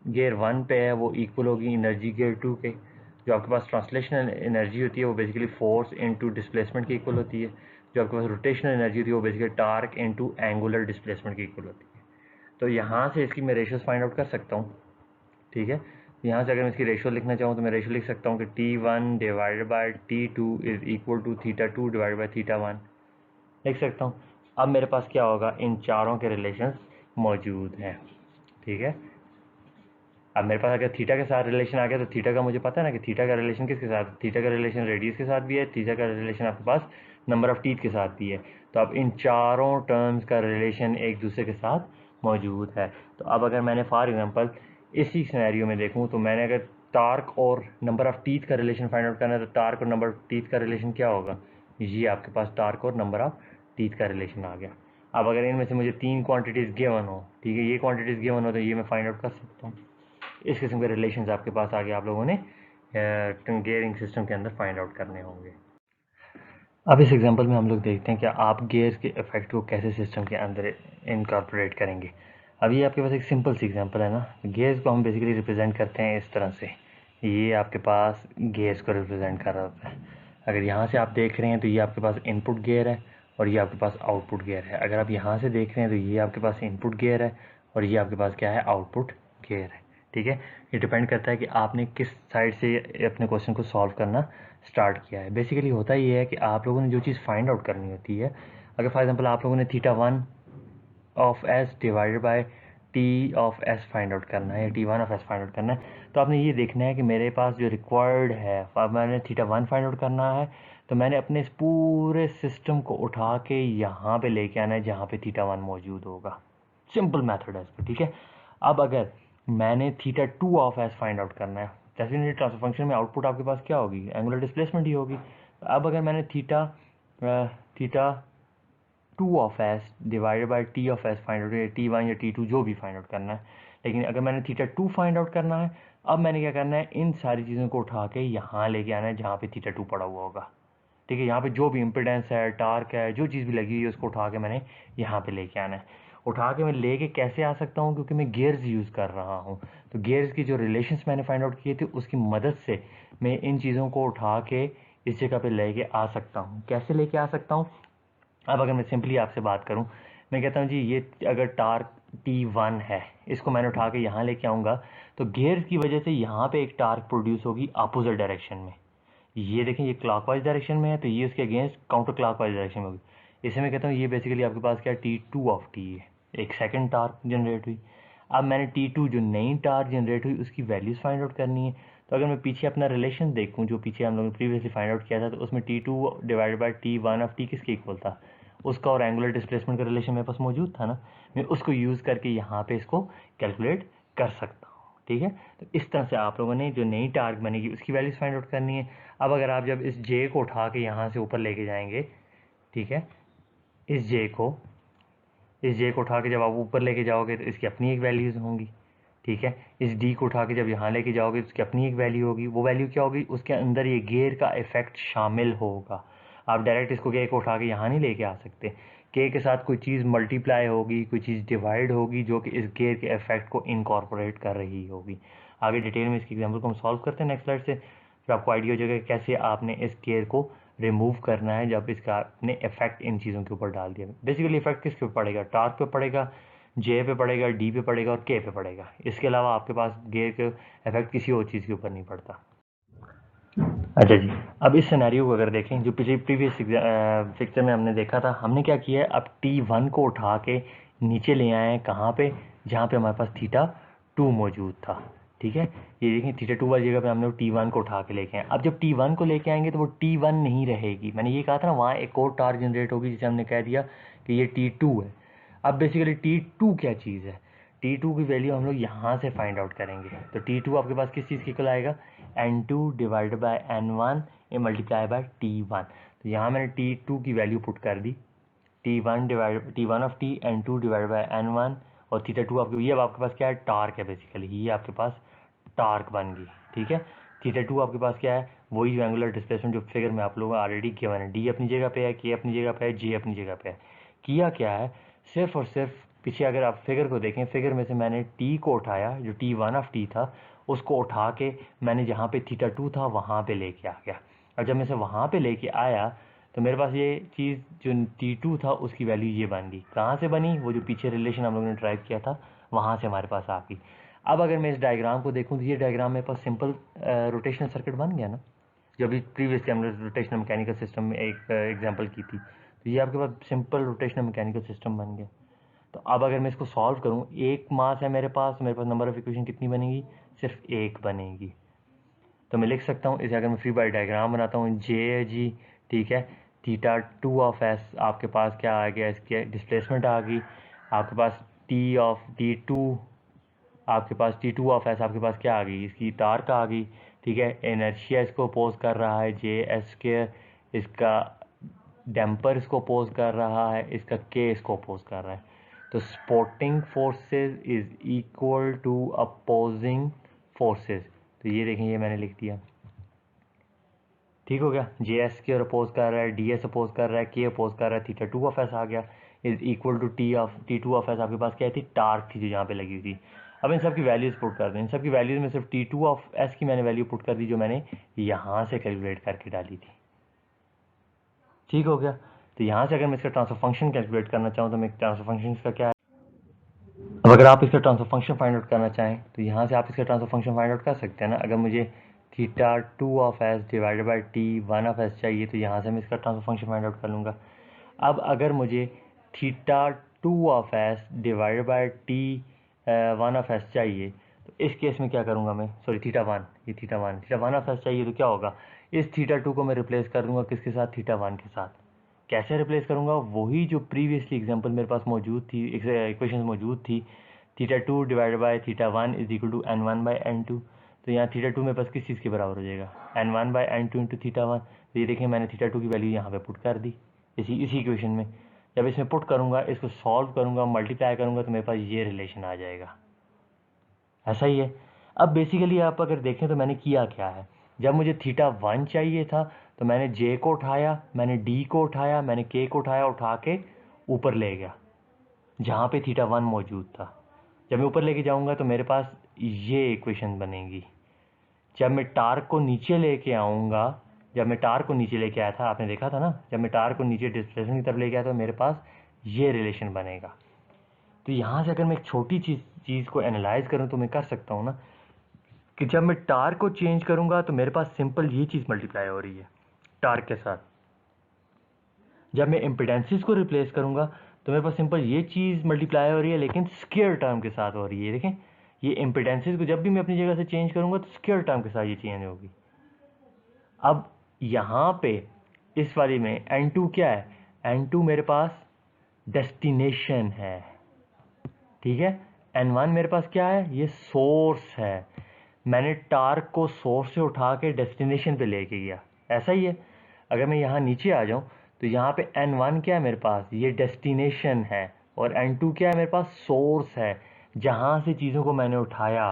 गियर 1 पे है वो इक्वल होगी एनर्जी गियर 2 के। जो आपके पास ट्रांसलेशनल एनर्जी होती है वो बेसिकली फोर्स इनटू डिस्प्लेसमेंट के इक्वल होती है। जो आपके पास रोटेशनल एनर्जी होती है वो basically torque into angular displacement के इक्वल होती है। तो यहाँ से इसकी मैं रेशियोज फाइंड आउट कर सकता हूँ। ठीक है, यहाँ से अगर मैं इसकी रेशियो लिखना चाहूँ तो मैं रेशियो लिख सकता हूँ कि T1 divided by T2 is equal to theta 2 divided by theta 1 लिख सकता हूँ। अब मेरे पास क्या होगा, इन चारों के रिलेशंस मौजूद हैं। ठीक है, अब मेरे पास अगर थीटा के साथ रिलेशन आ गया तो थीटा का मुझे पता है ना कि थीटा का रिलेशन किसके साथ, थीटा का रिलेशन रेडियस के साथ भी है, थीटा का रिलेशन आपके पास नंबर ऑफ टीथ के साथ भी है। तो अब इन चारों टर्म्स का रिलेशन एक दूसरे के साथ मौजूद है। तो अब अगर मैंने फॉर एग्जांपल इसी सिनेरियो में देखूं तो मैंने अगर टार्क और नंबर ऑफ टीथ का रिलेशन फाइंड आउट करना है तो टार्क और नंबर ऑफ टीथ का रिलेशन क्या होगा, ये आपके पास टार्क और नंबर ऑफ टीथ का रिलेशन आ गया। अब अगर इनमें से मुझे 3 क्वांटिटीज़ गिवन हो, ठीक है, ये क्वांटिटीज़ गिवन हो तो ये मैं फाइंड आउट कर सकता हूँ। इस किस्म के रिलेशंस आपके पास आगे आप लोगों ने गियरिंग सिस्टम के अंदर फाइंड आउट करने होंगे। अब इस एग्जांपल में हम लोग देखते हैं कि आप गियर्स के इफेक्ट को कैसे सिस्टम के अंदर इनकॉर्पोरेट करेंगे। अब ये आपके पास एक सिंपल सी एग्जांपल है ना, गियर्स को हम बेसिकली रिप्रेजेंट करते हैं इस तरह से, ये आपके पास गियर्स को रिप्रेजेंट कर रहा होता है। अगर यहाँ से आप देख रहे हैं तो ये आपके पास इनपुट गियर है और ये आपके पास आउटपुट गियर है। अगर आप यहाँ से देख रहे हैं तो ये आपके पास इनपुट गियर है और ये आपके पास क्या है, आउटपुट गियर है। ठीक है, ये डिपेंड करता है कि आपने किस साइड से अपने क्वेश्चन को सॉल्व करना स्टार्ट किया है। बेसिकली होता ये है कि आप लोगों ने जो चीज़ फाइंड आउट करनी होती है, अगर फॉर एग्जांपल आप लोगों ने theta 1 of S divided bye T of S find out करना है या T 1 of S find out करना है, तो आपने ये देखना है कि मेरे पास जो रिक्वायर्ड है, अब मैंने थीटा 1 फाइंड आउट करना है तो मैंने अपने इस पूरे सिस्टम को उठा के यहाँ पे लेके आना है जहाँ पे थीटा 1 मौजूद होगा। सिंपल मेथड है इसका, ठीक है। अब अगर मैंने theta 2 of S find out करना है, डेफिनेटली ट्रांसफर फंक्शन में आउटपुट आपके पास क्या होगी, एंगुलर डिस्प्लेसमेंट ही होगी। अब अगर मैंने theta 2 of S divided bye T of S find out, T 1 या टी 2 जो भी फाइंड आउट करना है, लेकिन अगर मैंने थीटा 2 फाइंड आउट करना है, अब मैंने क्या करना है, इन सारी चीज़ों को उठा के यहाँ लेके आना है जहाँ पे थीटा 2 पड़ा हुआ होगा। ठीक है, यहाँ पे जो भी इम्पिडेंस है, टार्क है, जो चीज़ भी लगी हुई है उसको उठा के मैंने यहाँ पे लेके आना है। उठा के मैं लेके कैसे आ सकता हूँ, क्योंकि मैं गियर्स यूज़ कर रहा हूँ। तो गियर्स की जो रिलेशंस मैंने फाइंड आउट किए थे उसकी मदद से मैं इन चीज़ों को उठा के इस जगह पे लेके आ सकता हूँ। कैसे लेके आ सकता हूँ, अब अगर मैं सिंपली आपसे बात करूं, मैं कहता हूं जी ये अगर टार्क T1 है, इसको मैंने उठा के यहाँ लेके आऊँगा तो गियर्स की वजह से यहाँ पे एक टार्क प्रोड्यूस होगी अपोजिट डायरेक्शन में। ये देखें, ये क्लॉकवाइज डायरेक्शन में है तो ये उसके अगेंस्ट काउंटर क्लॉकवाइज डायरेक्शन में होगी। इसे मैं कहता हूँ ये बेसिकली आपके पास क्या T2 ऑफ T है, एक सेकेंड टार्क जनरेट हुई। अब मैंने T2 जो नई टार्क जनरेट हुई उसकी वैल्यूज़ फाइंड आउट करनी है। तो अगर मैं पीछे अपना रिलेशन देखूँ जो पीछे हम लोगों ने प्रीवियसली फाइंड आउट किया था, तो उसमें T2 divided by T1 of T किसके इक्वल था, उसका और एंगुलर डिस्प्लेसमेंट का रिलेशन मेरे पास मौजूद था ना, मैं उसको यूज़ करके यहाँ पे इसको कैलकुलेट कर सकता हूँ। ठीक है, तो इस तरह से आप लोगों ने जो नई टार्क बनेगी उसकी वैल्यूज़ फाइंड आउट करनी है। अब अगर आप जब इस जे को उठा के यहाँ से ऊपर लेके जाएंगे, ठीक है, इस जे को उठा के जब आप ऊपर लेके जाओगे तो इसकी अपनी एक वैल्यूज़ होंगी। ठीक है, इस डी को उठा के जब यहाँ लेके जाओगे तो उसकी अपनी एक वैल्यू होगी। वो वैल्यू क्या होगी, उसके अंदर ये गियर का इफेक्ट शामिल होगा। आप डायरेक्ट इसको के को उठा के यहाँ नहीं लेके आ सकते, के साथ कोई चीज़ मल्टीप्लाई होगी, कोई चीज़ डिवाइड होगी जो कि इस गियर के इफेक्ट को इनकॉर्पोरेट कर रही होगी। आगे डिटेल में इसकी एग्जाम्पल को हम सॉल्व करते हैं नेक्स्ट स्लाइड से, फिर आपको आइडिया हो जाएगा कैसे आपने इस गियर को रिमूव करना है जब इसका आपने इफेक्ट इन चीज़ों के ऊपर डाल दिया। बेसिकली इफेक्ट किसके ऊपर पड़ेगा, टार्क पे पड़ेगा, जे पे पड़ेगा, डी पे पड़ेगा और के पे पड़ेगा। इसके अलावा आपके पास गियर के इफेक्ट किसी और चीज़ के ऊपर नहीं पड़ता। अच्छा जी, अब इस सिनेरियो को अगर देखें जो प्रीवियस पिक्चर में हमने देखा था, हमने क्या किया है, अब T1 को उठा के नीचे ले आए हैं कहाँ पे, जहाँ पे हमारे पास थीटा 2 मौजूद था। ठीक है, ये देखें थीटा 2 वाली जगह पे हमने T1 को उठा के लेके आए। अब जब T1 को लेके आएंगे तो वो T1 नहीं रहेगी, मैंने ये कहा था ना, वहाँ एक और टार्क जनरेट होगी जिसे हमने कह दिया कि ये T2 है। अब बेसिकली T2 क्या चीज़ है, T2 की वैल्यू हम लोग यहाँ से फाइंड आउट करेंगे। तो T2 आपके पास किस चीज़ के इक्वल आएगा, N2 divided by N1 A multiply by T1। तो यहाँ मैंने T2 की वैल्यू पुट कर दी, T1 of T, N2 divided by N1 और थीटा 2 आपके, ये अब आपके पास क्या है, टार्क है बेसिकली, ये आपके पास टार्क बन गई। ठीक है, थीटा 2 आपके पास क्या है, वही जो एंगुलर डिस्प्लेसमेंट जो फिगर में आप लोगों को ऑलरेडी गिवन है, डी अपनी जगह पे है, के अपनी जगह पे है, जे अपनी जगह पे है। किया क्या है, सिर्फ और सिर्फ पीछे अगर आप फिगर को देखें, फिगर में से मैंने टी को उठाया, जो T1 ऑफ टी था उसको उठा के मैंने जहाँ पे थीटा 2 था वहाँ पे लेके आ गया। और जब मैं से वहाँ पे लेके आया तो मेरे पास ये चीज़ जो T2 था उसकी वैल्यू ये बन गई। कहाँ से बनी, वो जो पीछे रिलेशन हम लोगों ने ड्राइव किया था वहाँ से हमारे पास आ गई। अब अगर मैं इस डायग्राम को देखूँ तो ये डायग्राम मेरे पास सिंपल रोटेशनल सर्किट बन गया ना, जो अभी प्रीवियसली हमने रोटेशनल मैकेनिकल सिस्टम में एक एग्जांपल की थी। तो ये आपके पास सिंपल रोटेशनल मैकेनिकल सिस्टम बन गया। तो अब अगर मैं इसको सॉल्व करूँ, एक मास है मेरे पास, तो मेरे पास नंबर ऑफ इक्वेशन कितनी बनेगी, सिर्फ एक बनेगी। तो मैं लिख सकता हूँ इसे, अगर मैं फ्री बॉडी डायग्राम बनाता हूँ, जे है जी, ठीक है, थीटा 2 ऑफ एस आपके पास क्या आ गया, इसकी डिस्प्लेसमेंट आ गई, आपके पास टी ऑफ टी टू, आपके पास टी टू ऑफ एस आपके पास क्या आ गई, इसकी टार्क आ गई, ठीक है, इनर्शिया इसको अपोज कर रहा है जे एस स्क्वायर, इसका डैम्पर इसको अपोज कर रहा है, इसका के इसको अपोज कर रहा है। तो supporting forces is equal to opposing forces. तो ये देखें, ये मैंने लिख दिया, ठीक हो गया। जे एस के अपोज कर रहा है, डी एस अपोज कर रहा है, के अपोज कर रहा है, थीटा 2 ऑफ एस आ गया is equal to T two of S आपके पास क्या थी, टार्क थी जो यहाँ पे लगी हुई थी। अब इन सब की वैल्यूज पुट कर दें, इन सब की वैल्यूज में सिर्फ T2 ऑफ एस की मैंने वैल्यू पुट कर दी जो मैंने यहाँ से कैलकुलेट करके डाली थी, ठीक हो गया। तो यहाँ से अगर मैं इसका ट्रांसफर फंक्शन कैलकुलेट करना चाहूँ तो मैं ट्रांसफर फंक्शन का क्या है, अब अगर आप इसका ट्रांसफर फंक्शन फाइंड आउट करना चाहें तो यहाँ से आप इसका ट्रांसफर फंक्शन फाइंड आउट कर सकते हैं ना। अगर मुझे theta 2 of S divided by T 1 of S चाहिए तो यहाँ से मैं इसका ट्रांसफर फंक्शन फाइंड आउट कर लूँगा। अब अगर मुझे theta 2 of S divided by T 1 of S चाहिए तो इस केस में क्या करूँगा मैं, सॉरी थीटा 1, ये थीटा 1 ऑफ एस चाहिए तो क्या होगा, इस थीटा 2 को मैं रिप्लेस कर दूँगा किसके साथ, थीटा 1 के साथ। कैसे रिप्लेस करूँगा, वही जो प्रीवियसली एग्जांपल मेरे पास मौजूद थी, इक्वेशन मौजूद थी, theta 2 divided by theta 1 is equal to n1 by n2। तो यहाँ थीटा 2 मेरे पास किस चीज़ के बराबर हो जाएगा, n1 by n2 into theta 1। तो ये देखें मैंने थीटा 2 की वैल्यू यहाँ पे पुट कर दी इसी इक्वेशन में। जब इसमें पुट करूँगा, इसको सॉल्व करूँगा, मल्टीप्लाई करूँगा तो मेरे पास ये रिलेशन आ जाएगा, ऐसा ही है। अब बेसिकली आप अगर देखें तो मैंने किया क्या है, जब मुझे थीटा 1 चाहिए था तो मैंने जे को उठाया, मैंने डी को उठाया, मैंने के को उठाया, उठा के ऊपर ले गया जहाँ पे थीटा 1 मौजूद था। जब मैं ऊपर लेके जाऊँगा तो मेरे पास ये इक्वेशन बनेगी। जब मैं टार्क को नीचे लेके आऊँगा, जब मैं टार्क को नीचे लेके आया था, आपने देखा था ना, जब मैं टार्क को नीचे डिस्प्लेसमेंट की तरफ लेके आया तो मेरे पास ये रिलेशन बनेगा। तो यहाँ से अगर मैं एक छोटी चीज़ को एनालाइज करूँ तो मैं कर सकता हूँ ना कि जब मैं टार्क को चेंज करूँगा तो मेरे पास सिंपल ये चीज़ मल्टीप्लाई हो रही है टार्क के साथ। जब मैं इम्पिडेंसेस को रिप्लेस करूँगा तो मेरे पास सिंपल ये चीज़ मल्टीप्लाई हो रही है, लेकिन स्क्वायर टर्म के साथ हो रही है। देखें, ये इम्पिडेंसेस को जब भी मैं अपनी जगह से चेंज करूँगा तो स्क्वायर टर्म के साथ ये चेंज होगी। अब यहाँ पे इस वाली में n2 क्या है, n2 मेरे पास डेस्टिनेशन है, ठीक है। n1 मेरे पास क्या है, ये सोर्स है। मैंने टार्क को सोर्स से उठा के डेस्टिनेशन पे लेके गया, ऐसा ही है। अगर मैं यहाँ नीचे आ जाऊँ तो यहाँ पे n1 क्या है मेरे पास, ये डेस्टिनेशन है, और n2 क्या है मेरे पास, सोर्स है जहाँ से चीज़ों को मैंने उठाया।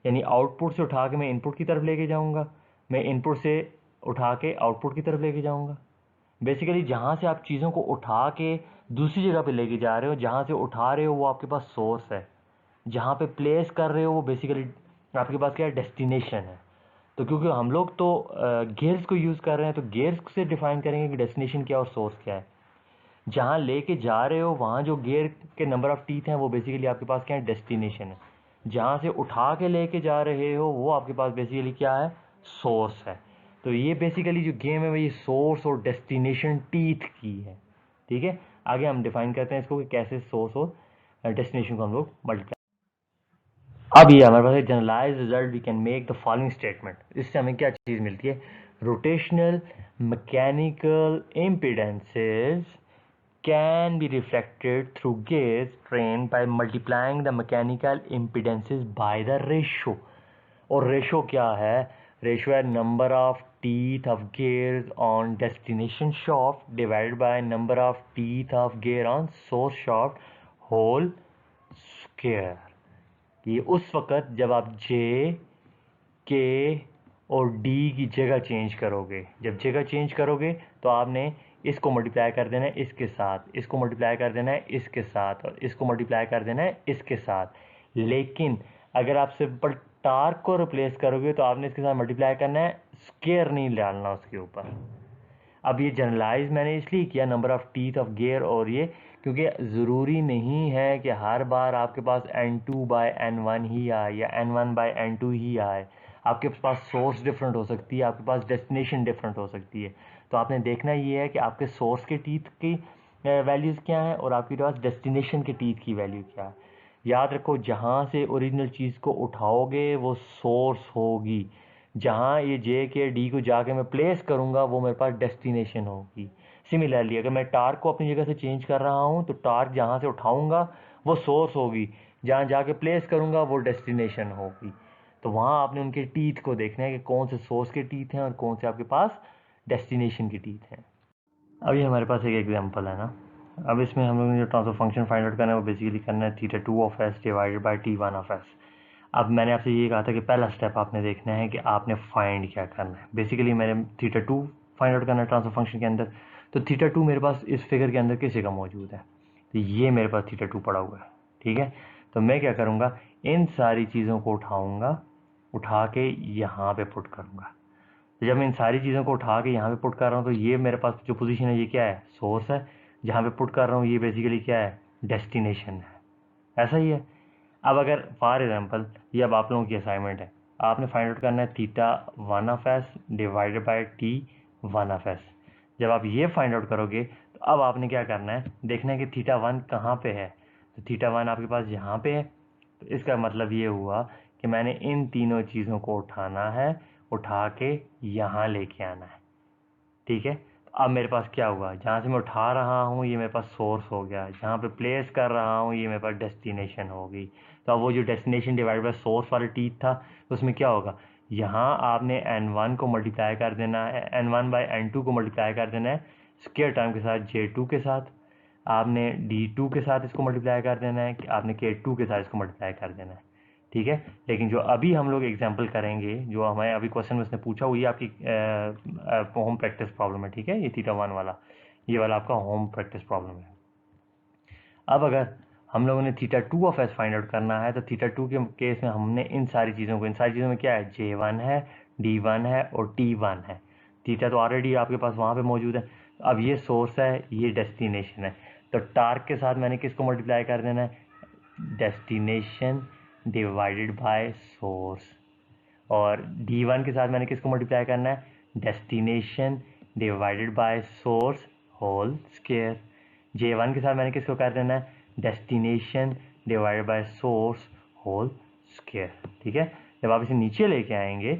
यानी आउटपुट से उठा के मैं इनपुट की तरफ लेके जाऊँगा, मैं इनपुट से उठा के आउटपुट की तरफ लेके जाऊँगा। बेसिकली जहाँ से आप चीज़ों को उठा के दूसरी जगह पे लेके जा रहे हो, जहाँ से उठा रहे हो वो आपके पास सोर्स है, जहाँ पे प्लेस कर रहे हो वो बेसिकली आपके पास क्या है, डेस्टिनेशन है। तो क्योंकि हम लोग तो गेयर्स को यूज़ कर रहे हैं तो गेयर्स से डिफाइन करेंगे कि डेस्टिनेशन क्या और सोर्स क्या है। जहाँ लेके जा रहे हो वहाँ जो गियर के नंबर ऑफ टीथ हैं वो बेसिकली आपके पास क्या है, डेस्टिनेशन है। जहाँ से उठा के लेके जा रहे हो वो आपके पास बेसिकली क्या है, सोर्स है। तो ये बेसिकली जो गेम है वो ये सोर्स और डेस्टिनेशन टीथ की है, ठीक है। आगे हम डिफाइन करते हैं इसको कि कैसे सोर्स और डेस्टिनेशन को हम लोग मल्टीप्लाई। अब ये हमारे पास एक generalize result, we can make the following statement. इससे हमें क्या चीज़ मिलती है, rotational mechanical impedances can be reflected through gears train by multiplying the mechanical impedances by the ratio। और रेशो क्या है, रेशो है number of teeth of gears on destination shaft divided by number of teeth of gear on source shaft whole square। ये उस वक़्त जब आप J, K और D की जगह चेंज करोगे, जब जगह चेंज करोगे तो आपने इसको मल्टीप्लाई कर देना है इसके साथ, इसको मल्टीप्लाई कर देना है इसके साथ, और इसको मल्टीप्लाई कर देना है इसके साथ। लेकिन अगर आप सिंपल टार्क को रिप्लेस करोगे तो आपने इसके साथ मल्टीप्लाई करना है, स्क्वायर नहीं डालना उसके ऊपर। अब ये जनरलाइज मैंने इसलिए किया number of teeth of gear, और ये क्योंकि ज़रूरी नहीं है कि हर बार आपके पास n2 बाई n1 ही आए या n1 बाई n2 ही आए। आपके पास सोर्स डिफरेंट हो सकती है, आपके पास डेस्टिनेशन डिफरेंट हो सकती है। तो आपने देखना ये है कि आपके सोर्स के टीथ की
वैल्यूज़ क्या हैं और आपके पास डेस्टिनेशन के टीथ की वैल्यू क्या है। याद रखो, जहाँ से ओरिजिनल चीज़ को उठाओगे वो सोर्स होगी, जहाँ ये जे के डी को जाके मैं प्लेस करूँगा वो मेरे पास डेस्टिनेशन होगी। सिमिलरली अगर मैं टार्क को अपनी जगह से चेंज कर रहा हूँ तो टार्क जहाँ से उठाऊँगा वो सोर्स होगी, जहाँ जाके प्लेस करूँगा वो डेस्टिनेशन होगी। तो वहाँ आपने उनके टीथ को देखना है कि कौन से सोर्स के टीथ हैं और कौन से आपके पास डेस्टिनेशन के टीथ हैं। अभी हमारे पास एक एग्जांपल है ना, अब इसमें हम लोग ने जो ट्रांसफर फंक्शन फाइंड आउट करना है वो बेसिकली करना है theta 2 of S divided bye T 1 of S. अब मैंने आपसे ये कहा था कि पहला स्टेप आपने देखना है कि आपने फाइंड क्या करना है। बेसिकली मैंने थीटा 2 फाइंड आउट करना है ट्रांसफर फंक्शन के अंदर, तो थीटा 2 मेरे पास इस फिगर के अंदर किसी का मौजूद है, तो ये मेरे पास थीटा 2 पड़ा हुआ है। ठीक है, तो मैं क्या करूँगा, इन सारी चीज़ों को उठाऊँगा, उठा के यहाँ पे पुट करूँगा। तो जब मैं इन सारी चीज़ों को उठा के यहाँ पे पुट कर रहा हूँ तो ये मेरे पास जो पोजीशन है ये क्या है, सोर्स है। जहाँ पे पुट कर रहा हूँ ये बेसिकली क्या है, डेस्टिनेशन है। ऐसा ही है। अब अगर फॉर एग्जांपल ये अब आप लोगों की असाइनमेंट है, आपने फाइंड आउट करना है theta 1 of S divided bye T 1 of S. जब आप ये फाइंड आउट करोगे तो अब आपने क्या करना है, देखना है कि थीटा 1 कहाँ पे है। तो थीटा 1 आपके पास यहाँ पे है, तो इसका मतलब ये हुआ कि मैंने इन तीनों चीज़ों को उठाना है, उठा के यहाँ लेके आना है। ठीक है, तो अब मेरे पास क्या हुआ, जहाँ से मैं उठा रहा हूँ ये मेरे पास सोर्स हो गया, जहाँ पे प्लेस कर रहा हूँ ये मेरे पास डेस्टिनेशन होगी। तो अब वो जो डेस्टिनेशन डिवाइड बाय सोर्स वाला टीथ था तो उसमें क्या होगा, यहाँ आपने n1 को मल्टीप्लाई कर देना है, n1 बाई n2 को मल्टीप्लाई कर देना है स्क्वायर टर्म के साथ j2 के साथ, आपने d2 के साथ इसको मल्टीप्लाई कर देना है, कि आपने k2 के साथ इसको मल्टीप्लाई कर देना है। ठीक है, लेकिन जो अभी हम लोग एग्जांपल करेंगे, जो हमें अभी क्वेश्चन में उसने पूछा वो ये आपकी होम प्रैक्टिस प्रॉब्लम है। ठीक है, ये थीटा 1 वाला, ये वाला आपका होम प्रैक्टिस प्रॉब्लम है। अब अगर हम लोगों ने theta 2 of S find out करना है तो थीटा 2 के केस में हमने इन सारी चीज़ों में क्या है, J1 है, D1 है और T1 है। थीटा तो ऑलरेडी आपके पास वहाँ पे मौजूद है। अब ये सोर्स है, ये डेस्टिनेशन है, तो टार्क के साथ मैंने किसको मल्टीप्लाई कर देना है, डेस्टिनेशन डिवाइडेड बाय सोर्स। और D1 के साथ मैंने किसको मल्टीप्लाई करना है, destination divided by source whole square. J1 के साथ मैंने किसको कर देना है, destination divided by source whole square. ठीक है, जब आप इसे नीचे लेके आएंगे,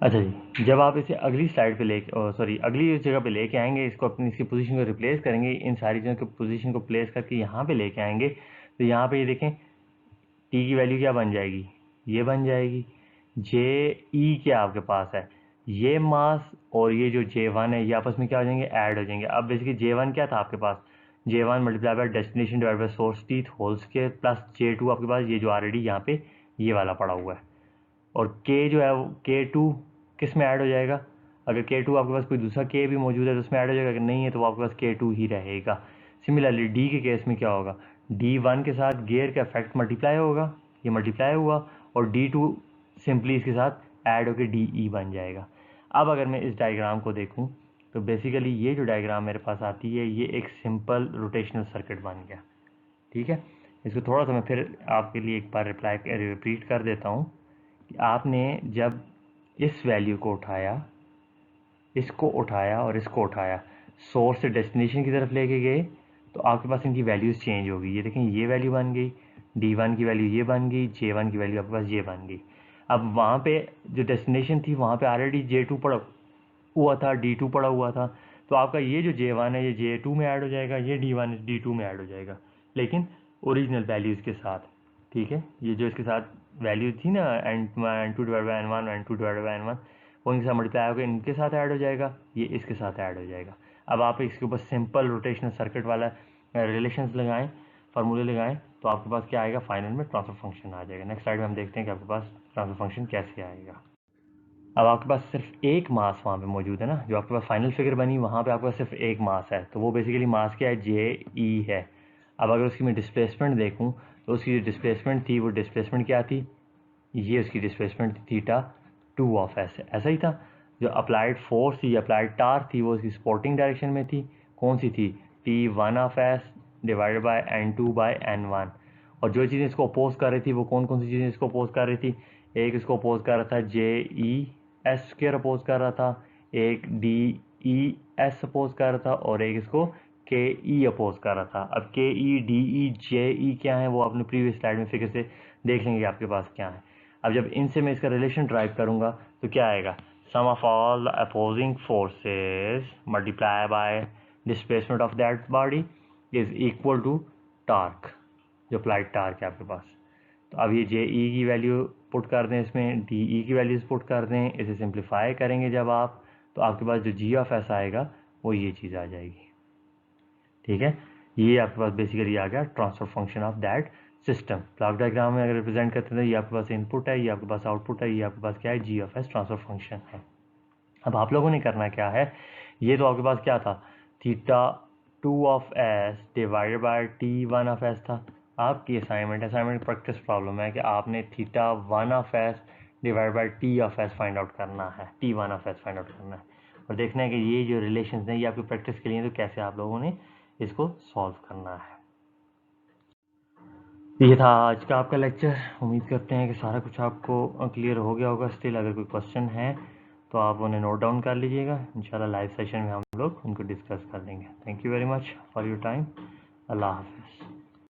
अच्छा जी, जब आप इसे अगली स्लाइड पे अगली जगह पे लेके आएंगे, इसको अपनी इसकी पोजीशन को रिप्लेस करेंगे, इन सारी चीज़ों की पोजीशन को प्लेस करके यहाँ पे लेके आएंगे, तो यहाँ पे ये देखें टी की वैल्यू क्या बन जाएगी, ये बन जाएगी। जे ई क्या आपके पास है, ये मास और ये जो J1 है ये आपस में क्या हो जाएंगे, ऐड हो जाएंगे। अब बेसिकली J1 क्या था आपके पास, J1 multiply by destination divide by source teeth whole square plus J2 आपके पास ये जो ऑलरेडी यहाँ पे ये वाला पड़ा हुआ है। और K जो है वो K2 किस में ऐड हो जाएगा, अगर K2 आपके पास कोई दूसरा K भी मौजूद है तो उसमें ऐड हो जाएगा, अगर नहीं है तो वो आपके पास K2 ही रहेगा। सिमिलरली D के केस में क्या होगा, D1 के साथ गियर का इफेक्ट मल्टीप्लाई होगा, ये मल्टीप्लाई हुआ, और D2 सिंपली इसके साथ ऐड होकर DE बन जाएगा। अब अगर मैं इस डायग्राम को देखूं तो बेसिकली ये जो डायग्राम मेरे पास आती है ये एक सिंपल रोटेशनल सर्किट बन गया। ठीक है, इसको थोड़ा सा मैं फिर आपके लिए एक बार रिपीट कर देता हूँ कि आपने जब इस वैल्यू को उठाया, इसको उठाया और इसको उठाया, सोर्स से डेस्टिनेशन की तरफ लेके गए, तो आपके पास इनकी वैल्यूज़ चेंज हो गई। ये देखें ये वैल्यू बन गई, D1 की वैल्यू ये बन गई, J1 की वैल्यू आपके पास ये बन गई। अब वहाँ पे जो डेस्टिनेशन थी वहाँ पे ऑलरेडी J2 पड़ा हुआ था, D2 पड़ा हुआ था, तो आपका ये जो J1 है ये J2 में ऐड हो जाएगा, ये D1 D2 में ऐड हो जाएगा, लेकिन ओरिजिनल वैल्यूज़ के साथ। ठीक है, ये जो इसके साथ वैल्यू थी ना N2 divide by N1, N2 divide by N1, वो इनके साथ मल्टीप्लाई होकर इनके साथ ऐड हो जाएगा, ये इसके साथ ऐड हो जाएगा। अब आप इसके ऊपर सिंपल रोटेशनल सर्किट वाला रिलेशंस लगाएं, फार्मूले लगाएं, तो आपके पास क्या आएगा, फाइनल में ट्रांसफर फंक्शन आ जाएगा। नेक्स्ट स्लाइड में हम देखते हैं कि आपके पास ट्रांसफर फंक्शन कैसे आएगा। अब आपके पास सिर्फ एक मास वहाँ पे मौजूद है ना, जो आपके पास फाइनल फिगर बनी वहाँ पे आपके पास सिर्फ एक मास है, तो वो बेसिकली मास क्या है, JE है। अब अगर उसकी मैं डिस्प्लेसमेंट देखूँ तो उसकी जो डिस्प्लेसमेंट थी वो डिस्प्लेसमेंट क्या थी, ये उसकी डिस्प्लेसमेंट थी थीटा 2 ऑफ एस, ऐसा ही था। जो अप्लाइड फोर्स थी, अप्लाइड टार्क थी, वो उसकी सपोर्टिंग डायरेक्शन में थी, कौन सी थी, T1 of S divided by N2 by N1। और जो चीज़ें इसको अपोज कर रही थी वो कौन कौन सी चीज़ें इसको अपोज कर रही थी, एक इसको अपोज कर रहा था JE S स्क्वायर अपोज कर रहा था, एक DE S अपोज कर रहा था, और एक इसको के ई अपोज कर रहा था। अब के ई डी ई जे ई क्या है वो आपने प्रीवियस स्लाइड में फिगर से देख लेंगे आपके पास क्या है। अब जब इनसे मैं इसका रिलेशन ड्राइव करूँगा तो क्या आएगा, sum of all the opposing forces multiply by displacement of that body is equal to torque, जो अप्लाइड टार्क है आपके पास। तो अब ये जे ई की वैल्यू पुट कर दें, इसमें डी ई की वैल्यूज पुट कर दें, इसे सिंप्लीफाई करेंगे जब आप, तो आपके पास जो जी ऑफ एस आएगा वो ये चीज़ आ जाएगी। ठीक है, ये आपके पास बेसिकली आ गया transfer function of that system. Block diagram में अगर रिप्रेजेंट करते हैं तो ये आपके पास इनपुट है, ये आपके पास आउटपुट है, ये आपके पास क्या है, जी ऑफ एस ट्रांसफर फंक्शन है। अब आप लोगों ने करना क्या है, ये तो आपके पास क्या था, theta 2 of S divided bye T 1 of S था। आपकी असाइनमेंट प्रैक्टिस प्रॉब्लम है कि आपने theta 1 of S divide by T of S find out करना है, T 1 of S find out करना है, और देखना है कि ये जो रिलेशंस हैं ये आपकी प्रैक्टिस के लिए, तो कैसे आप लोगों ने इसको सॉल्व करना है। ये था आज का आपका लेक्चर। उम्मीद करते हैं कि सारा कुछ आपको क्लियर हो गया होगा। स्टिल अगर कोई क्वेश्चन है तो आप उन्हें नोट डाउन कर लीजिएगा, इंशाल्लाह लाइव सेशन में हम लोग उनको डिस्कस कर लेंगे। Thank you very much for your time. अल्लाह हाफ़िज़।